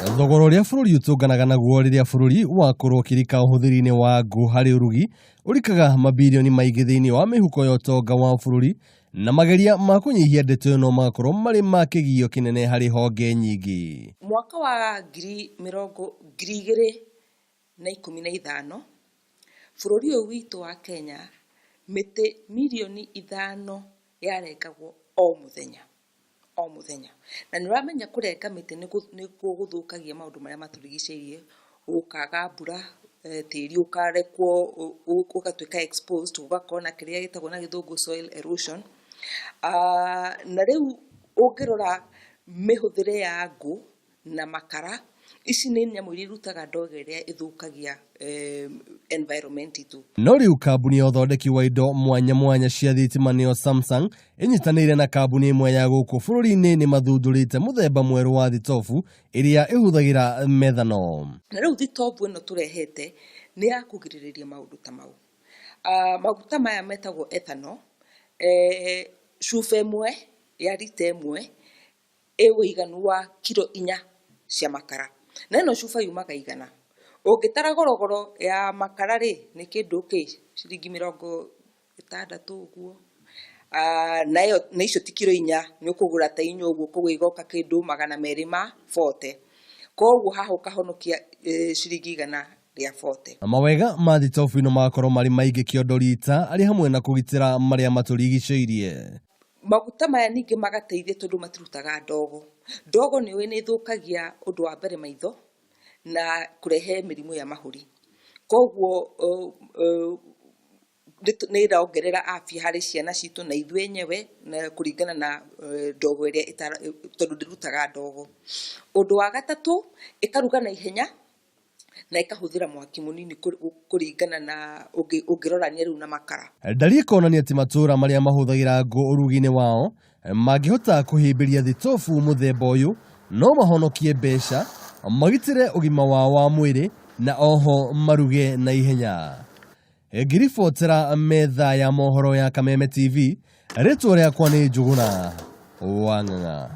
Thogora uria bururi utunganaga naguo riria bururi wakorwo kirika uhuthiri-ini wa ngũ hari urugi urikaga mabilioni maingi thiini wa mihuko ya utonga wa bururi na mageria ma kunyihia ndeto ĩno magakorwo mari ma kĩgio kinene hari honge nyingi. Mwaka wa 2015 bururi ũyũ witũ wa Kenya miti milioni 5 yarengagwo o muthenya na nĩ uramenya kurenga miti nĩkuo gũthũkagia maũndũ marĩa maturigicĩirie, gũkaga mbura, tĩri ũkarekwo ũgatuĩka exposed, ũgakorwo na kĩrĩa gĩtagwo na gĩthũngũ soil erosion. Na rĩu ũngĩrora mĩhũthĩre ya ngũ na makara, ici nĩ nyamũ iria irutaga ndogo ĩrĩa ĩthũkagia environment itu. No rĩu kambuni ya ũthondeki wa indo mwanya mwanya cia thitima nĩyo Samsung inyitanĩire na kambuni ĩmwe ya gũkũ bũrũri-inĩ nĩ mathundũrĩte mũthemba mwerũ wa thitobu ĩrĩa ĩhũthagĩra methanol. Na rĩu thitobu ĩno tũrehete nĩ ya kũgirĩrĩria maũndũ ta mau. Maguta maya metagwo ethanol, cuba ĩmwe ya lita ĩmwe ũiganu wa kilo 4 cia makara. Na ĩno cuba yumaga igana. Ũngĩtara gorogoro ya makara rĩ nĩ kĩndũ ciringi 60 ũguo. Nayo nĩ icio ti kilo 4, nĩ ũkũgũra ta inya ũguo, koguo igoka kĩndũ 240. Koguo haha ũkahonokia ciringi 140. Mawega ma thitobu ĩno magakorwo mari maingĩ kĩondo rita arĩ hamwe na kũgitĩra marĩa matũrigicĩirie. Maguta maya ningĩ magateithia tondũ matirutaga ndogo. Ndogo nĩ ĩthũkagia ũndũ wa mbere maitho na kurehe mĩrimũ ya mahũri. Koguo nĩ ĩrongerera afya harĩ ciana citũ na ithuĩ enyewe na kũringana na ndogo ĩrĩa tondũ ndĩrutaga ndogo. Ũndũ wa gatatũ, ĩkaruga na ihenya na ĩkahũthĩra mwaki mũnini kũringana na ũngĩrorania rĩu na makara. Ndari ĩkonania atĩ matũũra marĩa mahũthagĩra ngũ ũrugi-inĩ wao mangĩhota kũhĩmbĩria thitobu mũthemba ũyũ no mahonokie mbeca, magitĩre ũgima wao wa mwĩrĩ na oho maruge na ihenya. Ngiribotera metha ya mohoro ya Kameme TV, rĩtwa rĩakwa nĩ Njuguna Wang'ang'a.